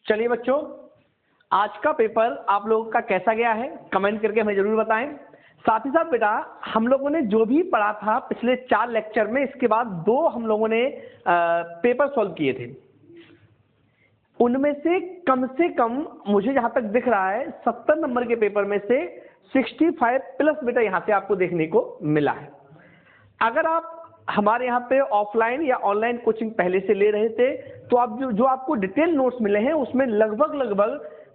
चलिए बच्चों, आज का पेपर आप लोगों का कैसा गया है कमेंट करके हमें जरूर बताएं। साथ ही साथ बेटा हम लोगों ने जो भी पढ़ा था पिछले 4 लेक्चर में, इसके बाद 2 हम लोगों ने पेपर सॉल्व किए थे। उनमें से कम मुझे जहां तक दिख रहा है 70 नंबर के पेपर में से 65 प्लस बेटा यहाँ से आपको देखने को मिला है। अगर आप हमारे यहाँ पे ऑफलाइन या ऑनलाइन कोचिंग पहले से ले रहे थे तो आप जो आपको डिटेल नोट्स मिले हैं उसमें लगभग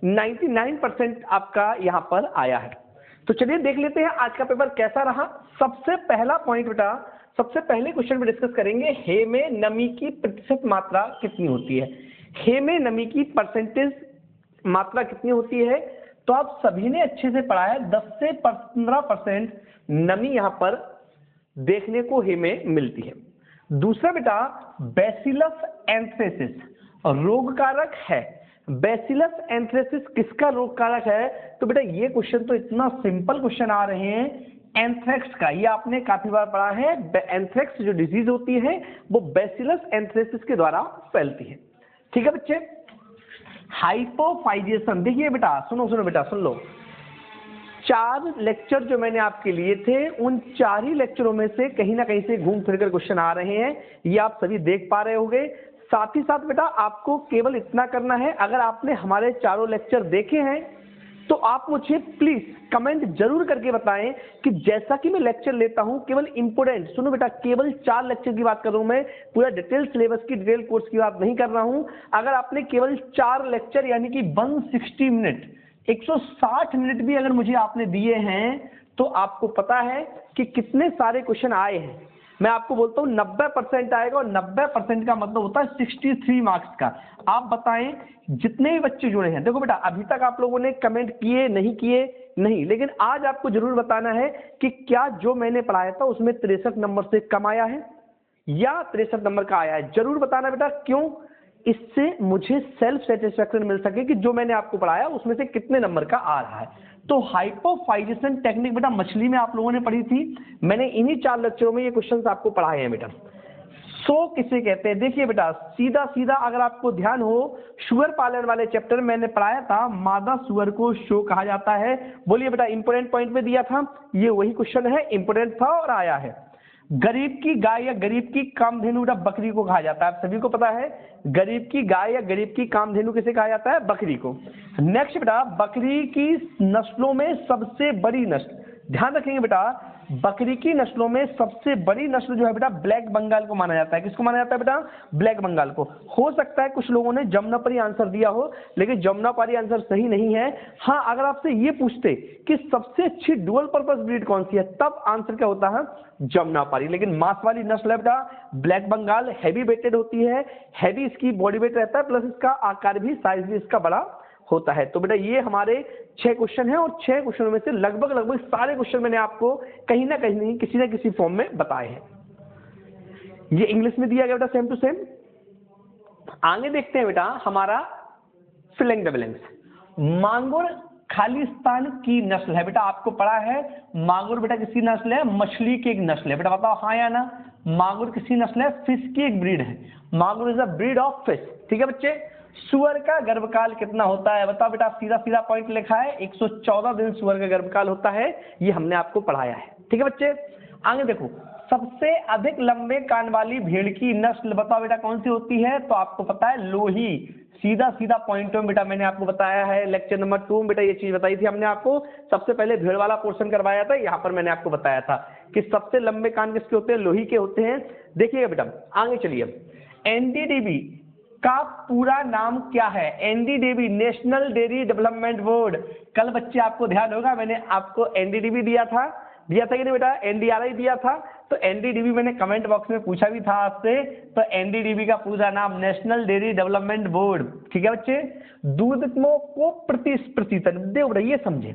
99% आपका यहाँ पर आया है। तो चलिए देख लेते हैं आज का पेपर कैसा रहा। सबसे पहला पॉइंट बेटा, सबसे पहले क्वेश्चन में डिस्कस करेंगे, हे में नमी की प्रतिशत मात्रा कितनी होती है। हे में नमी की परसेंटेज मात्रा कितनी होती है, तो आप सभी ने अच्छे से पढ़ा है। 10 से 15% नमी यहाँ पर देखने को हे में मिलती है। दूसरा बेटा, बैसिलस एंथ्रेसिस रोग कारक है। बैसिलस एंथ्रेसिस किसका रोग कारक है, तो बेटा ये क्वेश्चन तो इतना सिंपल क्वेश्चन आ रहे हैं एंथ्रेक्स का, ये आपने काफी बार पढ़ा है। एंथ्रेक्स जो डिजीज होती है वो बैसिलस एंथ्रेसिस के द्वारा फैलती है। ठीक है बच्चे। हाइपोफाइजेशन, देखिए बेटा सुनो बेटा सुन लो। 4 लेक्चर जो मैंने आपके लिए थे उन 4 ही लेक्चरों में से कहीं ना कहीं से घूम फिर कर क्वेश्चन आ रहे हैं, ये आप सभी देख पा रहे होंगे। साथ ही साथ बेटा आपको केवल इतना करना है, अगर आपने हमारे 4 लेक्चर देखे हैं तो आप मुझे प्लीज कमेंट जरूर करके बताएं कि जैसा कि मैं लेक्चर लेता हूं केवल इंपोर्टेंट, सुनो बेटा केवल 4 लेक्चर की बात कर रहा हूं मैं, पूरा डिटेल सिलेबस की डिटेल कोर्स की बात नहीं कर रहा हूं। अगर आपने केवल 4 लेक्चर यानी कि 160 मिनट 160 मिनट भी अगर मुझे आपने दिए हैं तो आपको पता है कि कितने सारे क्वेश्चन आए हैं। मैं आपको बोलता हूं 90% आएगा, और 90% का मतलब होता है 63 मार्क्स का। आप बताएं जितने भी बच्चे जुड़े हैं। देखो बेटा अभी तक आप लोगों ने कमेंट किए नहीं, लेकिन आज आपको जरूर बताना है कि क्या जो मैंने पढ़ाया था उसमें 63 नंबर से कम आया है या 63 नंबर का आया है। जरूर बताना बेटा, क्यों? इससे मुझे सेल्फ सेटिस्फैक्शन मिल सके कि जो मैंने आपको पढ़ाया उसमें से कितने नंबर का आ रहा है। तो हाइपोफाइजेशन टेक्निक बेटा मछली में आप लोगों ने पढ़ी थी, मैंने इन्हीं 4 लेक्चरों में ये क्वेश्चंस आपको पढ़ाए हैं बेटा। सो किसे कहते हैं, देखिए बेटा सीधा अगर आपको ध्यान हो, शुगर पालन वाले चैप्टर मैंने पढ़ाया था, मादा शुगर को शो कहा जाता है। बोलिए बेटा इंपोर्टेंट पॉइंट में दिया था, ये वही क्वेश्चन है, इंपोर्टेंट था और आया है। गरीब की गाय या गरीब की कामधेनु बेटा बकरी को कहा जाता है, आप सभी को पता है। गरीब की गाय या गरीब की कामधेनु किसे कहा जाता है, बकरी को। नेक्स्ट बेटा, बकरी की नस्लों में सबसे बड़ी नस्ल, ध्यान रखेंगे बेटा, बकरी की नस्लों में सबसे बड़ी नस्ल जो है बेटा ब्लैक बंगाल को माना जाता है। किसको माना जाता है बेटा, ब्लैक बंगाल को। हो सकता है कुछ लोगों ने जमुनापारी आंसर दिया हो, लेकिन जमुनापारी आंसर सही नहीं है। हाँ अगर आपसे ये पूछते कि सबसे अच्छी डुअल पर्पस ब्रीड कौन सी है, तब आंसर क्या होता है, जमुनापारी। लेकिन मांस वाली नस्ल है बेटा ब्लैक बंगाल, हैवी वेटेड होती है, हैवी इसकी बॉडी वेट रहता है, प्लस इसका आकार भी, साइज भी इसका बड़ा होता है। तो बेटा ये हमारे 6 क्वेश्चन हैं, और 6 क्वेश्चनों में से लगभग सारे क्वेश्चन मैंने आपको कहीं ना कहीं किसी ना किसी फॉर्म में बताए हैं। ये इंग्लिश में दिया गया बेटा सेम टू सेम। आगे देखते हैं बेटा हमारा फिलिंग डबलिंग्स। मांगुर खालिस्तान की नस्ल है बेटा, आपको पढ़ा है मांगुर बेटा किसकी नस्ल है, मछली की एक नस्ल है बेटा, बताओ हाँ या ना। मांगुर किसकी नस्ल है, फिश की एक ब्रीड है। Mangur is a breed of fish. ठीक है बच्चे। सुअर का गर्भकाल कितना होता है, बताओ बेटा, सीधा पॉइंट लिखा है 114 दिन सुअर का गर्भकाल होता है, ये हमने आपको पढ़ाया है। ठीक है बच्चे। आगे देखो, सबसे अधिक लंबे कान वाली भेड़ की नस्ल बताओ बेटा कौन सी होती है, तो आपको पता है लोही। सीधा पॉइंट में बेटा मैंने आपको बताया है, लेक्चर नंबर 2 में बेटा ये चीज बताई थी हमने आपको। सबसे पहले भेड़ वाला पोर्शन करवाया था, यहाँ पर मैंने आपको बताया था कि सबसे लंबे कान किसके होते हैं, लोही के होते हैं। देखिएगा बेटा आगे चलिए, एनडीडीबी का पूरा नाम क्या है, NDDB national dairy development board. कल बच्चे आपको ध्यान होगा मैंने आपको एनडीडीबी दिया था कि नहीं बेटा, एनडीआरआई दिया था। तो एनडीडीबी मैंने कमेंट बॉक्स में पूछा भी था आपसे, तो एनडीडीबी का पूरा नाम नेशनल डेयरी डेवलपमेंट बोर्ड। ठीक है बच्चे। दूध को प्रतिशत देखो बेटा ये समझे,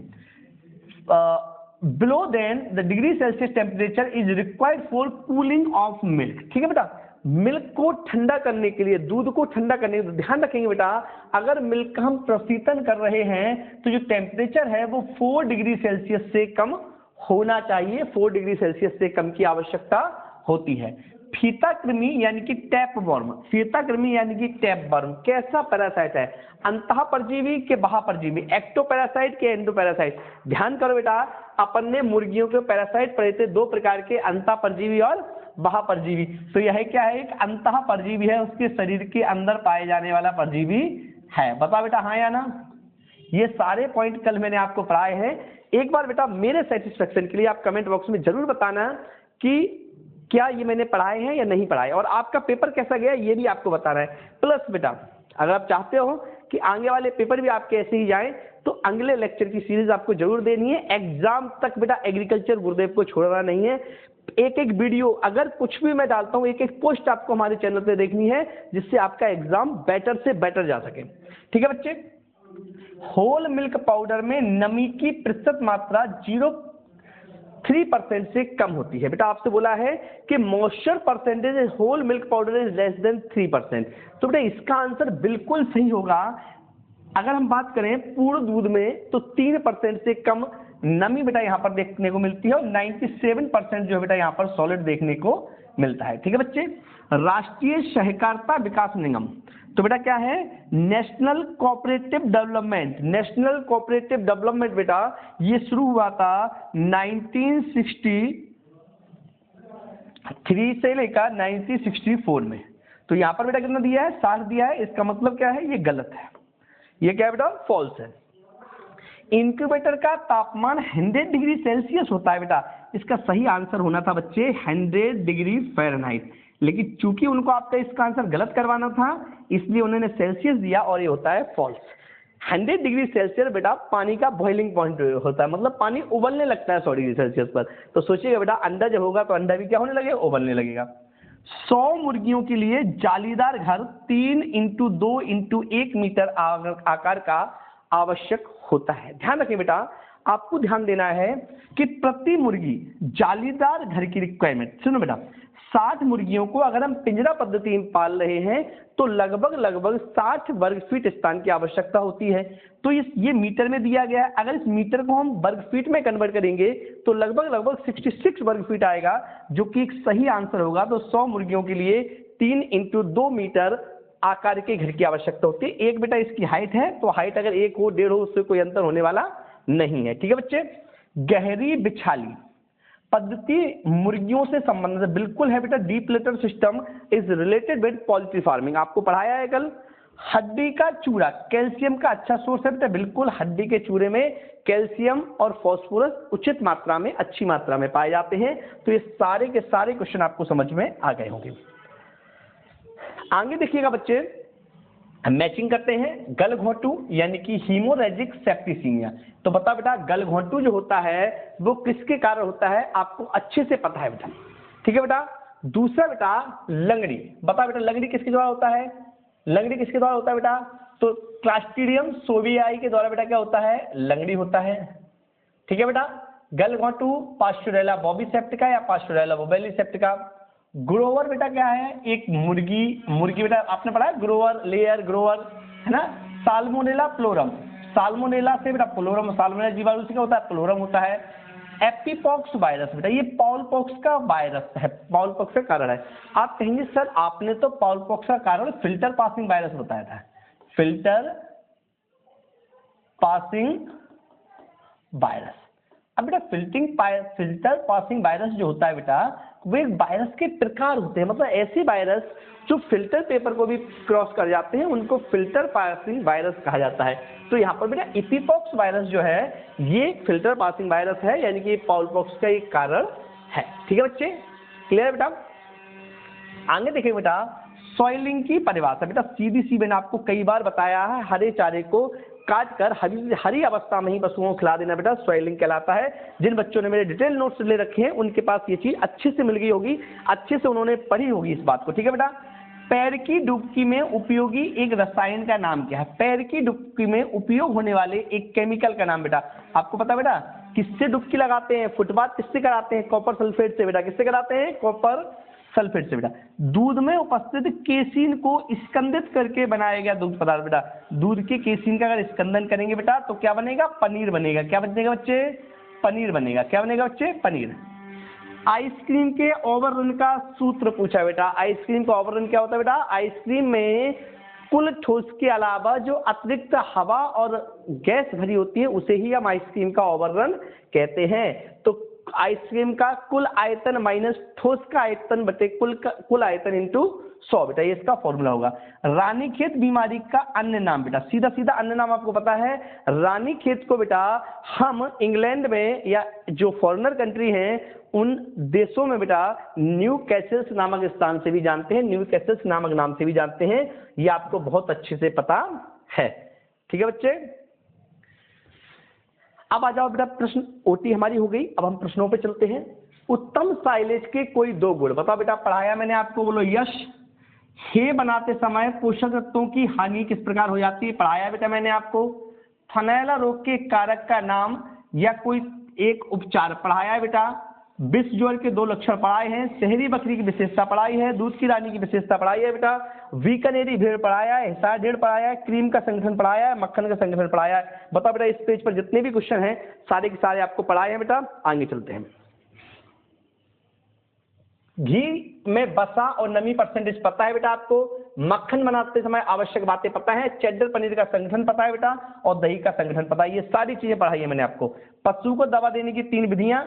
below then the degree Celsius temperature is required for cooling of milk. ठीक है बेटा, मिल्क को ठंडा करने के लिए, दूध को ठंडा करने के लिए ध्यान रखेंगे बेटा, अगर मिल्क का हम प्रशीतन कर रहे हैं तो जो टेम्परेचर है वो 4 डिग्री सेल्सियस से कम होना चाहिए, 4 डिग्री सेल्सियस से कम की आवश्यकता होती है। फीता कृमि यानी कि टैपवर्म, फीता कृमि यानी कि टैपवर्म कैसा पैरासाइट है? अंतः परजीवी के बाह्य परजीवी, एक्टोपैरासाइट के एंडोपैरासाइट? ध्यान करो बेटा, अपन ने मुर्गियों के पैरासाइट पढ़े थे, दो प्रकार के, अंतः परजीवी और बाह्य परजीवी। तो यह क्या है? एक अंतः परजीवी है, उसके शरीर के अंदर पाए जाने वाला परजीवी है। बता बेटा हाँ या ना? ये सारे पॉइंट कल मैंने आपको पढ़ाए हैं। एक बार बेटा मेरे सेटिस्फेक्शन के लिए आप कमेंट बॉक्स में जरूर बताना कि क्या ये मैंने पढ़ाए हैं या नहीं पढ़ाए, और आपका पेपर कैसा गया ये भी आपको बताना है। प्लस बेटा अगर आप चाहते हो कि आगे वाले पेपर भी आपके ऐसे ही जाएं तो अगले लेक्चर की सीरीज आपको जरूर देनी है। एग्जाम तक बेटा एग्रीकल्चर गुरुदेव को छोड़ना नहीं है। एक एक वीडियो अगर कुछ भी मैं डालता हूँ, एक एक पोस्ट आपको हमारे चैनल पे देखनी है, जिससे आपका एग्जाम बेटर से बेटर जा सके। ठीक है बच्चे? होल मिल्क पाउडर में नमी की प्रतिशत मात्रा 0.3% से कम होती है। बेटा आपसे बोला है कि moisture percentage whole milk powder is less than 3%। तो बेटा इसका आंसर बिल्कुल सही होगा। अगर हम बात करें पूर्ण दूध में तो 3% से कम नमी बेटा यहाँ पर देखने को मिलती है, और 97% जो है बेटा यहाँ पर सॉलिड देखने को मिलता है। ठीक है बच्चे? राष्ट्रीय सहकारिता विकास निगम तो बेटा क्या है? National cooperative development. National cooperative development बेटा ये शुरू हुआ था 1963 से लेकर 1964 में। तो यहाँ पर बेटा कितना दिया है? 60 दिया है। इसका मतलब क्या है? ये गलत है। ये क्या है बेटा? फॉल्स है। इंक्यूबेटर का तापमान 100 डिग्री सेल्सियस होता है बेटा। इसका सही आंसर होना था बच्चे 100 डिग्री फ़ारेनहाइट, लेकिन चूंकि उनको आपका इसका आंसर गलत करवाना था इसलिए उन्होंने सेल्सियस दिया, और ये होता है फॉल्स। 100 डिग्री सेल्सियस बेटा पानी का बॉइलिंग पॉइंट होता है, मतलब पानी उबलने लगता है 100 डिग्री सेल्सियस पर। तो सोचिएगा बेटा अंडा जब होगा तो अंडा भी क्या होने लगेगा? उबलने लगेगा। 100 मुर्गियों के लिए जालीदार घर 3x2x1 मीटर आकार का आवश्यक होता है। ध्यान रखें बेटा, आपको ध्यान देना है कि प्रति मुर्गी जालीदार घर की रिक्वायरमेंट, सुनो बेटा, 60 मुर्गियों को अगर हम पिंजरा पद्धति में पाल रहे हैं तो लगभग 60 वर्ग फीट स्थान की आवश्यकता होती है। तो ये मीटर में दिया गया है। अगर इस मीटर को हम वर्ग फीट में कन्वर्ट करेंगे तो लगभग 66 वर्ग फीट आएगा, जो कि एक सही आंसर होगा। तो 100 मुर्गियों के लिए 3x2 मीटर आकार के घर की आवश्यकता होती है। एक बेटा इसकी हाइट है, तो हाइट अगर 1 हो 1.5 हो उससे कोई अंतर होने वाला नहीं है। ठीक है बच्चे? गहरी बिछाली पद्धति मुर्गियों से संबंधित बिल्कुल है बेटा। Deep litre system is related with poultry farming, आपको पढ़ाया है कल। हड्डी का चूरा कैल्शियम का अच्छा सोर्स है बेटा, बिल्कुल हड्डी के चूरे में कैल्शियम और फास्फोरस उचित मात्रा में, अच्छी मात्रा में पाए जाते हैं। तो ये सारे के सारे क्वेश्चन आपको समझ में आ गए होंगे। आगे देखिएगा बच्चे, मैचिंग करते हैं। गलघोंटू यानी कि हीमोरेजिक सेप्टिसीमिया। तो बता बेटा गलघोंटू जो होता है वो किसके कारण होता है? आपको अच्छे से पता है बेटा। ठीक है बेटा? दूसरा बेटा लंगड़ी, बता बेटा लंगड़ी किसके द्वारा होता है? लंगड़ी किसके द्वारा होता है बेटा? तो क्लास्ट्रीडियम सोवियाई के द्वारा बेटा क्या होता है? लंगड़ी होता है। ठीक है बेटा? गलघोंटू पास्चुरेला बॉबीसेप्टिका या पास्चुरेला बोबेलीसेप्टिका। ग्रोवर बेटा क्या है? एक मुर्गी बेटा आपने पढ़ा है, ग्रोवर, लेयर, ग्रोवर, है ना। साल्मोनेला फ्लोरम, साल्मोनेला से बेटा फ्लोरम, साल्मोनेला जीवाणु से क्या होता है? फ्लोरम होता है। एपिपॉक्स वायरस बेटा ये पॉलपॉक्स का वायरस है, पॉलपॉक्स का कारण है। आप कहेंगे सर आपने तो पॉलपॉक्स का कारण फिल्टर पासिंग वायरस बताया था। फिल्टर पासिंग वायरस, अब बेटा फिल्टर पासिंग वायरस जो होता है बेटा वो एक वायरस के प्रकार होते हैं, मतलब ऐसे वायरस जो फिल्टर पेपर को भी क्रॉस कर जाते हैं उनको फिल्टर पासिंग वायरस कहा जाता है। तो यहाँ पर बेटा एपिपॉक्स वायरस जो है ये फिल्टर पासिंग वायरस है, यानी कि पॉलपॉक्स का एक कारण है। ठीक है बच्चे? क्लियर है बेटा? आगे देखिए बेटा, सॉइलिंग की परिभाषा बेटा सीधी सी मैंने आपको कई बार बताया है, हरे चारे को काट कर हरी अवस्था में ही पशुओं को खिला देना बेटा सॉइलिंग कहलाता है। जिन बच्चों ने मेरे डिटेल नोट्स ले रखे हैं उनके पास ये चीज अच्छे से मिल गई होगी, अच्छे से उन्होंने पढ़ी होगी इस बात को। ठीक है बेटा? पैर की डुबकी में उपयोगी एक रसायन का नाम क्या है? पैर की डुबकी में उपयोग होने वाले एक केमिकल का नाम बेटा आपको पता बेटा? किससे डुबकी लगाते हैं? फुटबाथ किससे कराते हैं? कॉपर सल्फेट से बेटा। किससे कराते हैं? कॉपर सल्फेट से बेटा। दूध में उपस्थित केसीन को स्कंदित करके बनाया गया दूध पदार्थ बेटा। दूध के केसीन का अगर स्कंदन करेंगे बेटा तो क्या बनेगा? पनीर बनेगा। क्या बनेगा बच्चे? पनीर बनेगा। क्या बनेगा बच्चे? पनीर। आइसक्रीम के ओवररन का सूत्र पूछा बेटा। आइसक्रीम का ओवररन क्या होता है बेटा? आइसक्रीम में कुल ठोस के अलावा जो अतिरिक्त हवा और गैस भरी होती है उसे ही हम आइसक्रीम का ओवररन कहते हैं। तो आइसक्रीम का कुल आयतन माइनस ठोस का आयतन बटे कुल आयतन इंटू 100 बेटा, ये इसका फॉर्मूला होगा। रानीखेत बीमारी का अन्य नाम बेटा, सीधा सीधा अन्य नाम आपको पता है। रानीखेत को बेटा हम इंग्लैंड में या जो फॉरेनर कंट्री हैं उन देशों में बेटा न्यू कैसल्स नामक स्थान से भी जानते हैं, न्यू कैसल्स नामक नाम से भी जानते हैं। ये आपको बहुत अच्छे से पता है। ठीक है बच्चे, अब आ जाओ बेटा, प्रश्न ओटी हमारी हो गई। अब हम प्रश्नों पे चलते हैं। उत्तम साइलेज के कोई दो गुण बताओ बेटा। पढ़ाया मैंने आपको, बोलो यश। हे बनाते समय पोषक तत्वों की हानि किस प्रकार हो जाती है? पढ़ाया बेटा मैंने आपको। थनैला रोग के कारक का नाम या कोई एक उपचार पढ़ाया है बेटा। विष ज्वर के 2 लक्षण पढ़ाए हैं। शहरी बकरी की विशेषता पढ़ाई है। दूध की रानी की विशेषता पढ़ाई है बेटा। बीकानेरी भेड़ पढ़ाया है। हिसार भेड़ पढ़ाया है। क्रीम का संगठन पढ़ाया है। मक्खन का संगठन पढ़ाया है। बताओ बेटा, इस पेज पर जितने भी क्वेश्चन हैं सारे के सारे आपको पढ़ाए हैं बेटा। आगे चलते हैं। घी में वसा और नमी परसेंटेज पता है बेटा आपको। मक्खन बनाते समय आवश्यक बातें पता है। चेडर पनीर का संगठन पता है बेटा और दही का संगठन पता है। ये सारी चीजें पढ़ाई है मैंने आपको। पशु को दवा देने की 3 विधियां,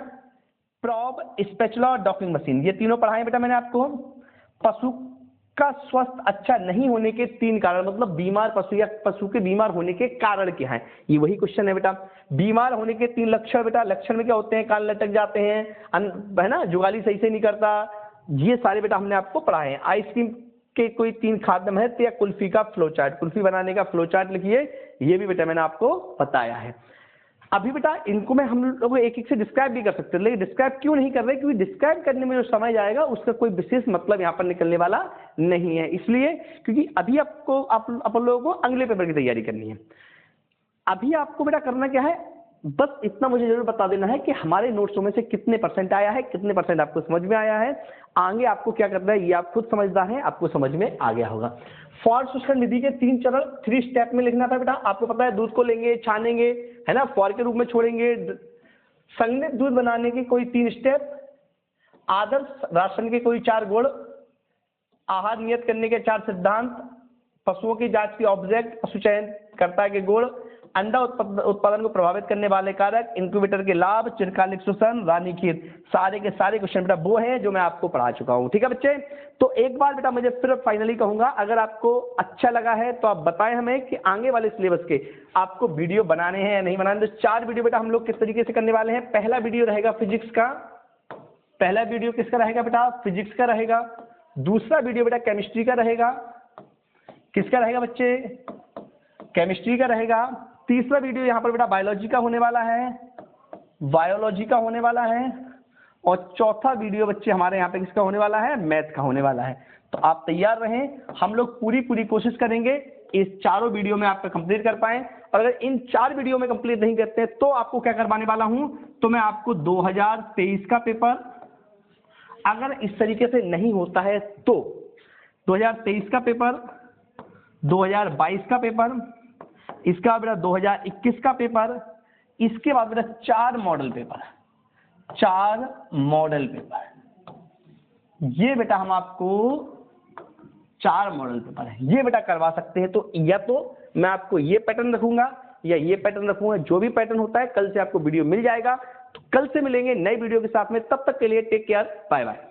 प्रॉब, स्पेचुला और डॉकिंग मशीन, ये तीनों पढ़ाए बेटा मैंने आपको। पशु का स्वस्थ अच्छा नहीं होने के 3 कारण, मतलब बीमार पशु या पशु के बीमार होने के कारण क्या है, ये वही क्वेश्चन है बेटा। बीमार होने के 3 लक्षण बेटा। लक्षण में क्या होते हैं? कान लटक जाते हैं, है ना, जुगाली सही से नहीं करता, ये सारे बेटा हमने आपको पढ़ाए हैं। आइसक्रीम के कोई 3 खाद्य महत्व या कुल्फी का फ्लो चार्ट, कुल्फी बनाने का फ्लो चार्ट लिखिए, ये भी बेटा मैंने आपको बताया है। अभी बेटा इनको मैं हम लोग एक एक से डिस्क्राइब भी कर सकते हैं, लेकिन डिस्क्राइब क्यों नहीं कर रहे? क्योंकि डिस्क्राइब करने में जो समय जाएगा उसका कोई विशेष मतलब यहाँ पर निकलने वाला नहीं है, इसलिए क्योंकि अभी आपको अपन लोगों को अगले पेपर की तैयारी करनी है। अभी आपको बेटा करना क्या है, बस इतना मुझे जरूर बता देना है कि हमारे नोट्सों में से कितने % आया है, कितने % आपको समझ में आया है। आगे आपको क्या करना है ये आप खुद समझदार हैं, आपको समझ में आ गया होगा। फॉर शोषण विधि के 3 चरण 3 स्टेप में लिखना था बेटा। आपको पता है दूध को लेंगे, छानेंगे, है ना, फॉर के रूप में छोड़ेंगे। संगठित दूध बनाने के कोई 3 स्टेप, आदर्श राशन के कोई 4 गुण, आहार नियत करने के 4 सिद्धांत, पशुओं की जांच की ऑब्जेक्ट, पशु चयन कर्ता के गुण, अंडा उत्पादन को प्रभावित करने वाले कारक, इंक्यूबेटर के लाभ, चिरकालिक शोषण, रानीखेत, सारे के सारे क्वेश्चन बेटा वो हैं जो मैं आपको पढ़ा चुका हूं। ठीक है बच्चे, तो एक बार बेटा मुझे फिर फाइनली कहूंगा, अगर आपको अच्छा लगा है तो आप बताएं हमें कि आगे वाले सिलेबस के आपको वीडियो बनाने हैं या नहीं बनाने। तो 4 वीडियो बेटा हम लोग किस तरीके से करने वाले हैं। पहला वीडियो रहेगा फिजिक्स का। पहला वीडियो किसका रहेगा बेटा? फिजिक्स का रहेगा। दूसरा वीडियो बेटा केमिस्ट्री का रहेगा। किसका रहेगा बच्चे? केमिस्ट्री का रहेगा। तीसरा वीडियो यहाँ पर बेटा बायोलॉजी का होने वाला है, बायोलॉजी का होने वाला है। और चौथा वीडियो बच्चे हमारे यहाँ पे किसका होने वाला है? मैथ का होने वाला है। तो आप तैयार रहें, हम लोग पूरी कोशिश करेंगे इस चारों वीडियो में आपका कंप्लीट कर पाएं। और अगर इन 4 वीडियो में कंप्लीट नहीं करते तो आपको क्या करवाने वाला हूं, तो मैं आपको 2023 का पेपर, अगर इस तरीके से नहीं होता है तो 2023 का पेपर, 2022 का पेपर, इसका बेटा 2021 का पेपर, इसके बाद बेटा 4 मॉडल पेपर, 4 मॉडल पेपर, ये बेटा हम आपको 4 मॉडल पेपर है ये बेटा करवा सकते हैं। तो या तो मैं आपको ये पैटर्न रखूंगा या ये पैटर्न रखूंगा, जो भी पैटर्न होता है कल से आपको वीडियो मिल जाएगा। तो कल से मिलेंगे नई वीडियो के साथ में, तब तक के लिए टेक केयर, बाय बाय।